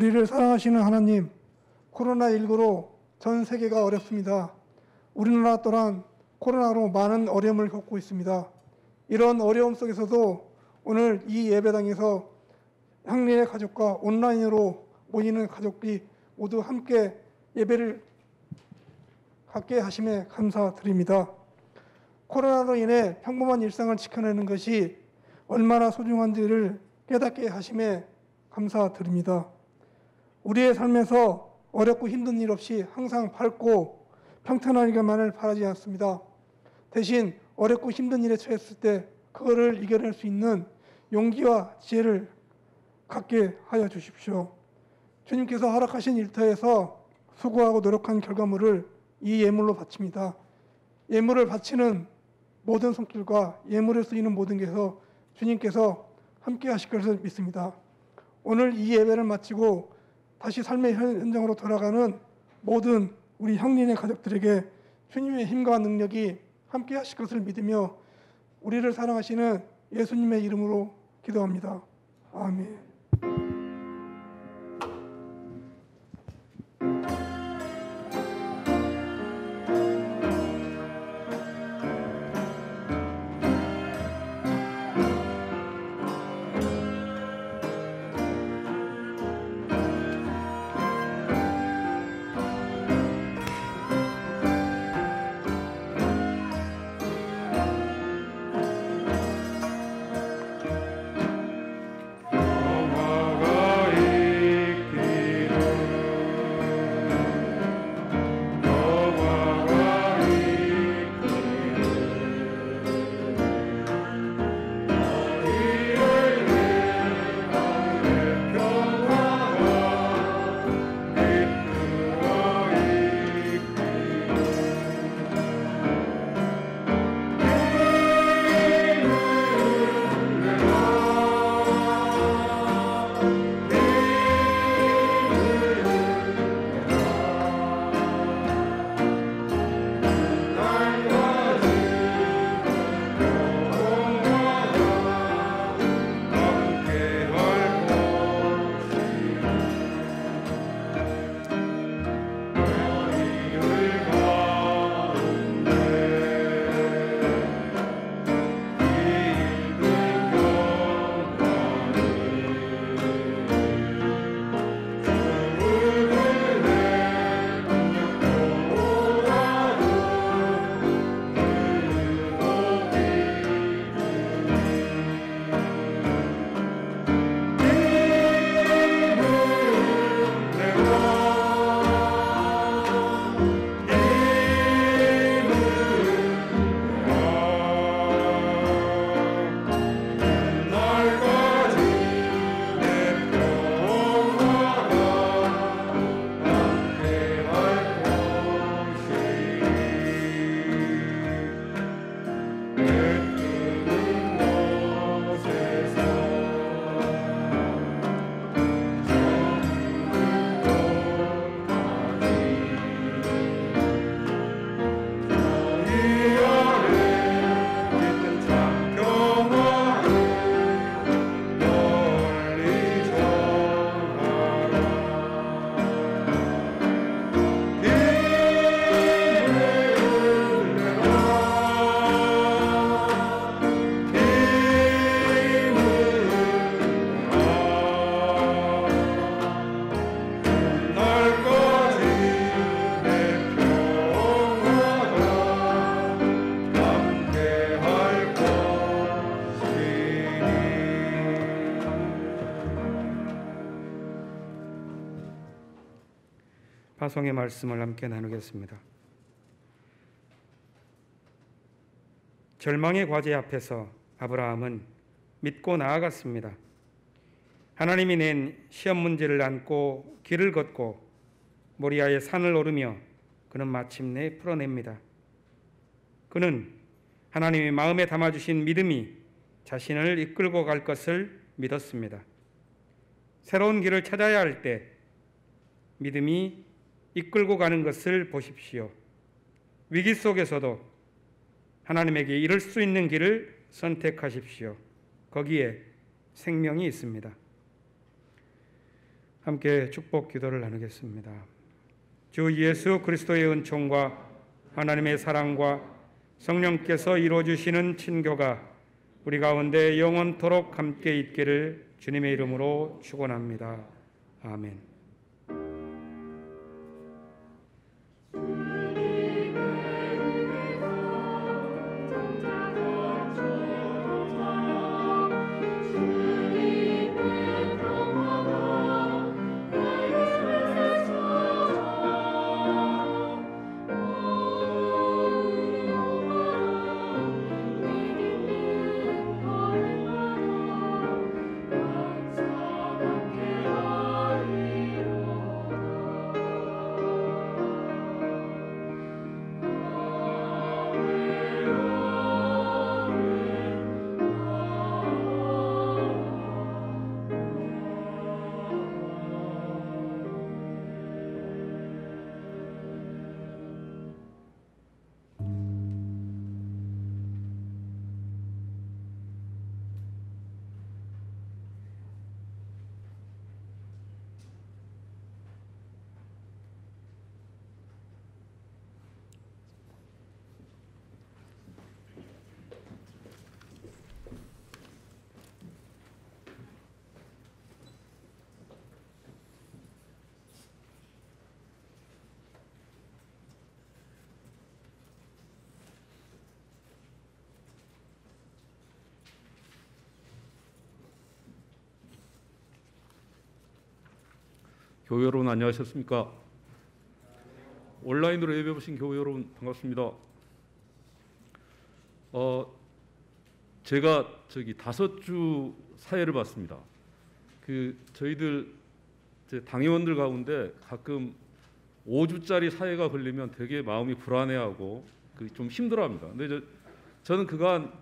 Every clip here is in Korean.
우리를 사랑하시는 하나님, 코로나19로 전 세계가 어렵습니다. 우리나라 또한 코로나로 많은 어려움을 겪고 있습니다. 이런 어려움 속에서도 오늘 이 예배당에서 향리의 가족과 온라인으로 모이는 가족들이 모두 함께 예배를 갖게 하심에 감사드립니다. 코로나로 인해 평범한 일상을 지켜내는 것이 얼마나 소중한지를 깨닫게 하심에 감사드립니다. 우리의 삶에서 어렵고 힘든 일 없이 항상 밝고 평탄하기만을 바라지 않습니다. 대신 어렵고 힘든 일에 처했을 때 그거를 이겨낼 수 있는 용기와 지혜를 갖게 하여 주십시오. 주님께서 허락하신 일터에서 수고하고 노력한 결과물을 이 예물로 바칩니다. 예물을 바치는 모든 손길과 예물에 쓰이는 모든 것에서 주님께서 함께 하실 것을 믿습니다. 오늘 이 예배를 마치고 다시 삶의 현장으로 돌아가는 모든 우리 향린의 가족들에게 주님의 힘과 능력이 함께 하실 것을 믿으며 우리를 사랑하시는 예수님의 이름으로 기도합니다. 아멘. 파송의 말씀을 함께 나누겠습니다. 절망의 과제 앞에서 아브라함은 믿고 나아갔습니다. 하나님이 낸 시험 문제를 안고 길을 걷고 모리아의 산을 오르며 그는 마침내 풀어냅니다. 그는 하나님이 마음에 담아주신 믿음이 자신을 이끌고 갈 것을 믿었습니다. 새로운 길을 찾아야 할 때 믿음이 이끌고 가는 것을 보십시오. 위기 속에서도 하나님에게 이를 수 있는 길을 선택하십시오. 거기에 생명이 있습니다. 함께 축복 기도를 나누겠습니다. 주 예수 그리스도의 은총과 하나님의 사랑과 성령께서 이루어주시는 친교가 우리 가운데 영원토록 함께 있기를 주님의 이름으로 축원합니다. 아멘. 교회 여러분 안녕하셨습니까? 온라인으로 예배 보신 교회 여러분 반갑습니다. 제가 5주 사회를 봤습니다. 저희들 당회원들 가운데 가끔 5주짜리 사회가 걸리면 되게 마음이 불안해하고 좀 힘들어합니다. 근데 저는 그간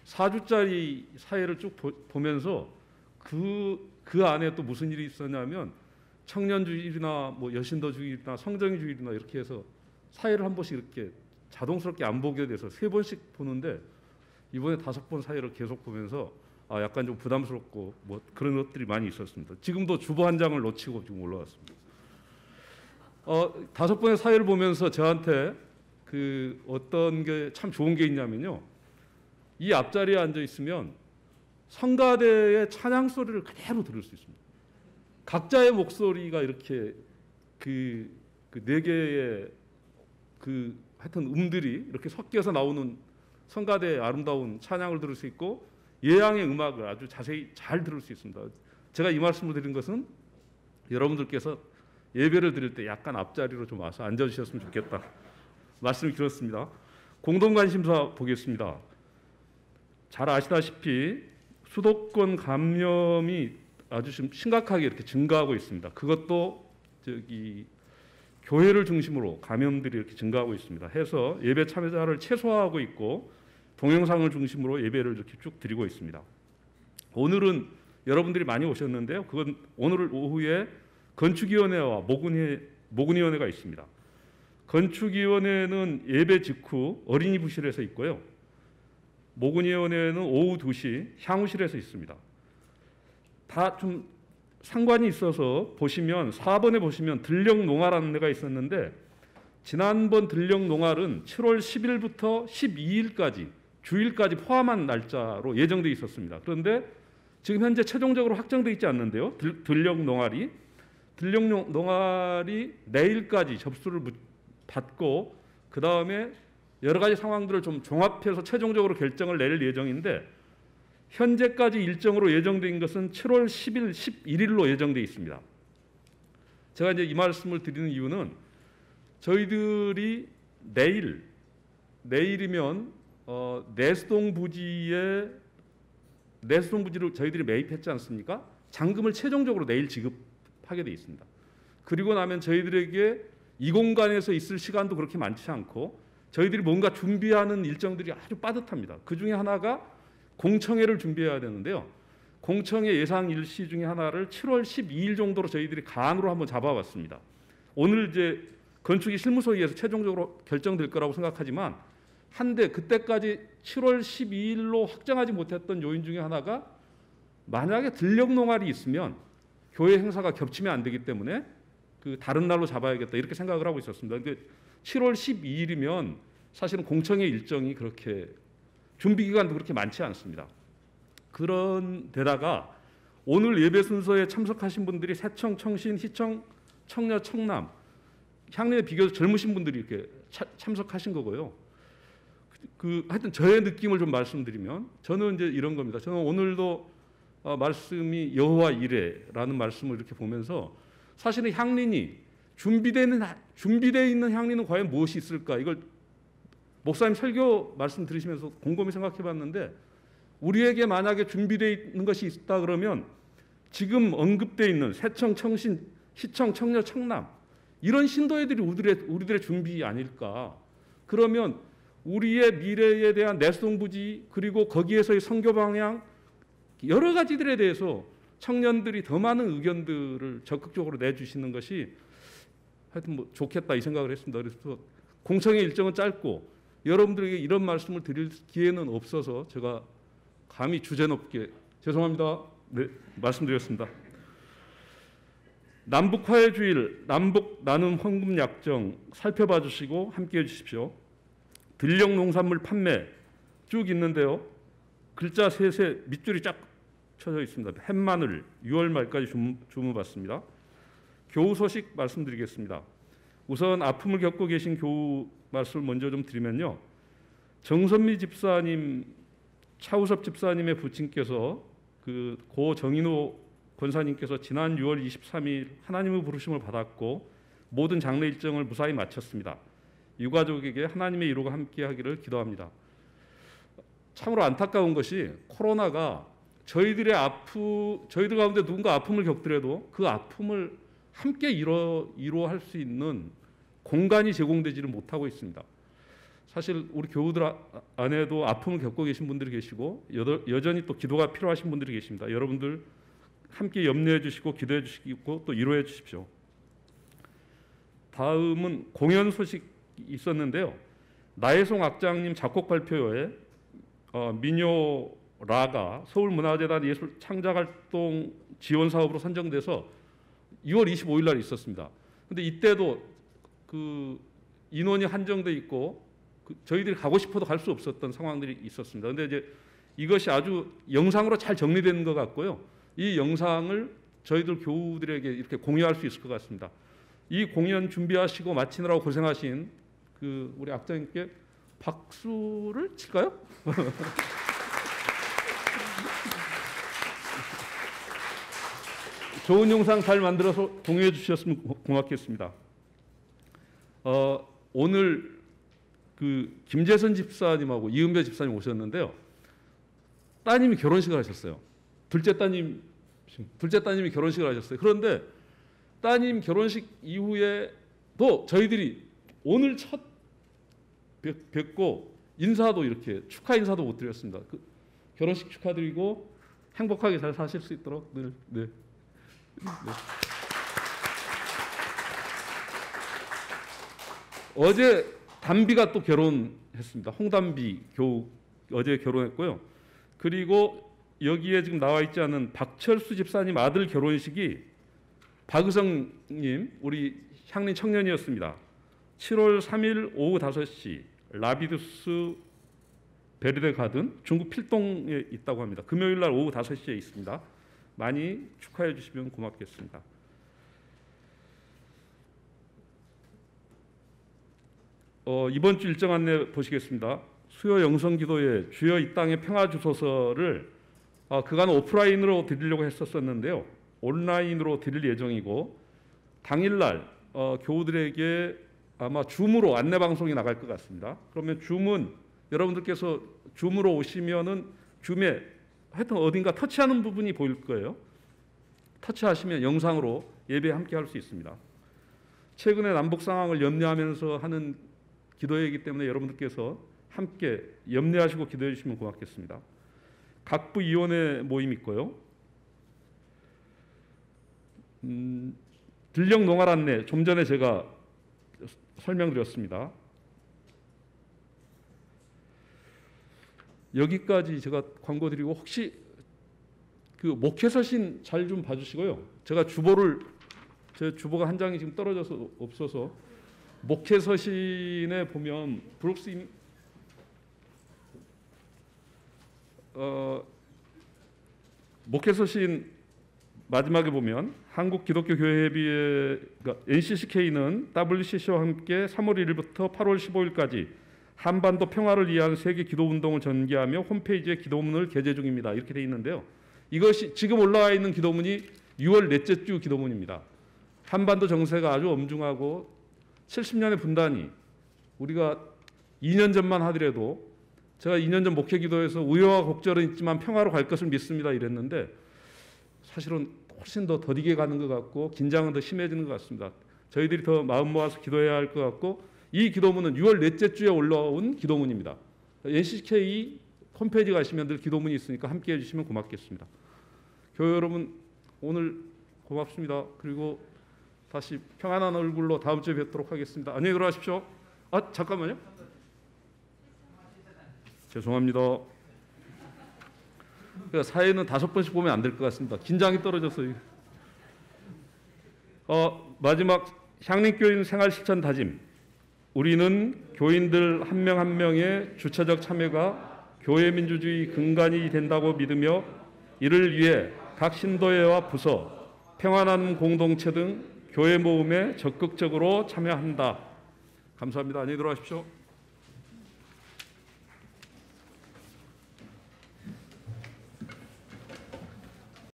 4주짜리 사회를 쭉 보면서 그 안에 또 무슨 일이 있었냐면 청년주일이나 여신도주일이나 성정주일이나 이렇게 해서 사회를 한 번씩 이렇게 자동스럽게 안 보게 돼서 3번씩 보는데 이번에 5번 사회를 계속 보면서 약간 좀 부담스럽고 그런 것들이 많이 있었습니다. 지금도 주보 한 장을 놓치고 지금 올라왔습니다. 5번의 사회를 보면서 저한테 어떤 게 참 좋은 게 있냐면요. 이 앞자리에 앉아 있으면 성가대의 찬양 소리를 그대로 들을 수 있습니다. 각자의 목소리가 이렇게 네 개의 하여튼 음들이 이렇게 섞여서 나오는 성가대의 아름다운 찬양을 들을 수 있고 예향의 음악을 아주 자세히 잘 들을 수 있습니다. 제가 이 말씀을 드린 것은 여러분들께서 예배를 드릴 때 약간 앞자리로 좀 와서 앉아주셨으면 좋겠다 말씀을 드렸습니다. 공동관심사 보겠습니다. 잘 아시다시피 수도권 감염이 아주 심각하게 이렇게 증가하고 있습니다. 그것도 교회를 중심으로 감염들이 이렇게 증가하고 있습니다. 해서 예배 참여자를 최소화하고 있고 동영상을 중심으로 예배를 이렇게 쭉 드리고 있습니다. 오늘은 여러분들이 많이 오셨는데요. 그건 오늘 오후에 건축위원회와 모근위원회가 있습니다. 건축위원회는 예배 직후 어린이 부실에서 있고요. 모근위원회는 오후 2시 향후실에서 있습니다. 다 좀 상관이 있어서 보시면 4번에 보시면 들녘농활하는 데가 있었는데 지난번 들녘농활은 7월 10일부터 12일까지 주일까지 포함한 날짜로 예정돼 있었습니다. 그런데 지금 현재 최종적으로 확정돼 있지 않는데요. 들녘농활이 내일까지 접수를 받고 그 다음에 여러 가지 상황들을 좀 종합해서 최종적으로 결정을 내릴 예정인데 현재까지 일정으로 예정된 것은 7월 10일, 11일로 예정돼 있습니다. 제가 이제 이 말씀을 드리는 이유는 저희들이 내일이면 내수동 부지를 저희들이 매입했지 않습니까? 잔금을 최종적으로 내일 지급하게 돼 있습니다. 그리고 나면 저희들에게 이 공간에서 있을 시간도 그렇게 많지 않고 저희들이 뭔가 준비하는 일정들이 아주 빠듯합니다. 그 중에 하나가 공청회를 준비해야 되는데요. 공청회 예상 일시 중에 하나를 7월 12일 정도로 저희들이 간으로 한번 잡아봤습니다. 오늘 이제 건축이 실무소위에서 최종적으로 결정될 거라고 생각하지만 한데 그때까지 7월 12일로 확정하지 못했던 요인 중에 하나가 만약에 들녘 농활이 있으면 교회 행사가 겹치면 안 되기 때문에 그 다른 날로 잡아야겠다 이렇게 생각을 하고 있었습니다. 근데 7월 12일이면 사실은 공청회 일정이 그렇게 준비 기간도 그렇게 많지 않습니다. 그런 데다가 오늘 예배 순서에 참석하신 분들이 세청, 청신, 희청, 청려, 청남 향내에 비교해서 젊으신 분들이 이렇게 참석하신 거고요. 하여튼 저의 느낌을 좀 말씀드리면 저는 이제 이런 겁니다. 저는 오늘도 말씀이 여호와 이레라는 말씀을 이렇게 보면서 사실은 향린이 준비되어 있는 향린은 과연 무엇이 있을까? 이걸 목사님 설교 말씀 들으시면서 곰곰이 생각해봤는데 우리에게 만약에 준비되어 있는 것이 있다 그러면 지금 언급되어 있는 세청, 청신, 희청, 청려, 청남 이런 신도애들이 우리들의 준비 아닐까? 그러면 우리의 미래에 대한 내수동 부지 그리고 거기에서의 선교 방향 여러 가지들에 대해서 청년들이 더 많은 의견들을 적극적으로 내주시는 것이 하여튼 뭐 좋겠다 이 생각을 했습니다. 그래서 공청회 일정은 짧고 여러분들에게 이런 말씀을 드릴 기회는 없어서 제가 감히 주제넘게 죄송합니다. 네, 말씀드렸습니다. 남북 화해주일, 남북 나눔 헌금 약정 살펴봐 주시고 함께해 주십시오. 들녘 농산물 판매 쭉 있는데요. 글자 셋에 밑줄이 쫙 쳐져 있습니다. 햇마늘 6월 말까지 주문받습니다. 교우 소식 말씀드리겠습니다. 우선 아픔을 겪고 계신 교우 말씀을 먼저 좀 드리면요. 정선미 집사님, 차우섭 집사님의 부친께서 고 정인호 권사님께서 지난 6월 23일 하나님의 부르심을 받았고 모든 장례 일정을 무사히 마쳤습니다. 유가족에게 하나님의 위로가 함께하기를 기도합니다. 참으로 안타까운 것이 코로나가 저희들 가운데 누군가 아픔을 겪더라도 그 아픔을 함께 이루어할 수 있는 공간이 제공되지를 못하고 있습니다. 사실 우리 교우들 안에도 아픔을 겪고 계신 분들이 계시고 여전히 또 기도가 필요하신 분들이 계십니다. 여러분들 함께 염려해 주시고 기도해 주시고 또 위로해 주십시오. 다음은 공연 소식 있었는데요. 나혜송 악장님 작곡 발표회 민요라가 서울문화재단 예술 창작활동 지원 사업으로 선정돼서 2월 25일 날 있었습니다. 근데 이때도 인원이 한정돼 있고 저희들이 가고 싶어도 갈 수 없었던 상황들이 있었습니다. 근데 이제 이것이 아주 영상으로 잘 정리되는 것 같고요. 이 영상을 저희들 교우들에게 이렇게 공유할 수 있을 것 같습니다. 이 공연 준비하시고 마치느라고 고생하신 우리 악장님께 박수를 칠까요? 좋은 영상 잘 만들어서 공유해 주셨으면 고맙겠습니다. 오늘 김재선 집사님하고 이은배 집사님 오셨는데요. 따님이 결혼식을 하셨어요. 둘째 따님이 결혼식을 하셨어요. 그런데 따님 결혼식 이후에도 저희들이 오늘 첫 뵙고 인사도 이렇게 축하 인사도 못 드렸습니다. 결혼식 축하드리고 행복하게 잘 사실 수 있도록 늘 네. 어제 담비가 또 결혼했습니다. 홍담비 교우 어제 결혼했고요. 그리고 여기에 지금 나와 있지 않은 박철수 집사님 아들 결혼식이 박의성님 우리 향린 청년이었습니다. 7월 3일 오후 5시 라비두스 베르데 가든 중국 필동에 있다고 합니다. 금요일 날 오후 5시에 있습니다. 많이 축하해 주시면 고맙겠습니다. 이번 주 일정 안내 보시겠습니다. 수요 영성기도회 주여 이 땅에 평화 주소서를 그간 오프라인으로 드리려고 했었는데요. 온라인으로 드릴 예정이고 당일날 교우들에게 아마 줌으로 안내 방송이 나갈 것 같습니다. 그러면 줌은 여러분들께서 줌으로 오시면은 줌에 하여튼 어딘가 터치하는 부분이 보일 거예요. 터치하시면 영상으로 예배 함께 할 수 있습니다. 최근의 남북 상황을 염려하면서 하는 기도회이기 때문에 여러분들께서 함께 염려하시고 기도해 주시면 고맙겠습니다. 각부 위원회 모임 있고요. 들녘 농활 안내 좀 전에 제가 설명드렸습니다. 여기까지 제가 광고 드리고 혹시 그 목회서신 잘 좀 봐주시고요. 제가 제 주보가 한 장이 지금 떨어져서 없어서 목회서신에 보면 브룩스 목회서신 마지막에 보면 한국기독교교회협의회 그러니까 NCCK는 WCC와 함께 3월 1일부터 8월 15일까지 한반도 평화를 위한 세계 기도운동을 전개하며 홈페이지에 기도문을 게재 중입니다. 이렇게 되어 있는데요. 이것이 지금 올라와 있는 기도문이 6월 넷째 주 기도문입니다. 한반도 정세가 아주 엄중하고 70년의 분단이 우리가 2년 전만 하더라도 제가 2년 전 목회 기도에서 우여와 곡절은 있지만 평화로 갈 것을 믿습니다 이랬는데 사실은 훨씬 더 더디게 가는 것 같고 긴장은 더 심해지는 것 같습니다. 저희들이 더 마음 모아서 기도해야 할 것 같고 이 기도문은 6월 넷째 주에 올라온 기도문입니다. NCK 홈페이지 가시면 늘 기도문이 있으니까 함께해 주시면 고맙겠습니다. 교회 여러분 오늘 고맙습니다. 그리고 다시 평안한 얼굴로 다음 주에 뵙도록 하겠습니다. 안녕히 들어가십시오. 아 잠깐만요. 죄송합니다. 그러니까 사회는 5번씩 보면 안 될 것 같습니다. 긴장이 떨어져서. 마지막 향림교인 생활실천 다짐. 우리는 교인들 한 명 한 명의 주체적 참여가 교회 민주주의 근간이 된다고 믿으며 이를 위해 각 신도회와 부서, 평안한 공동체 등 교회 모임에 적극적으로 참여한다. 감사합니다. 안녕히 들어가십시오.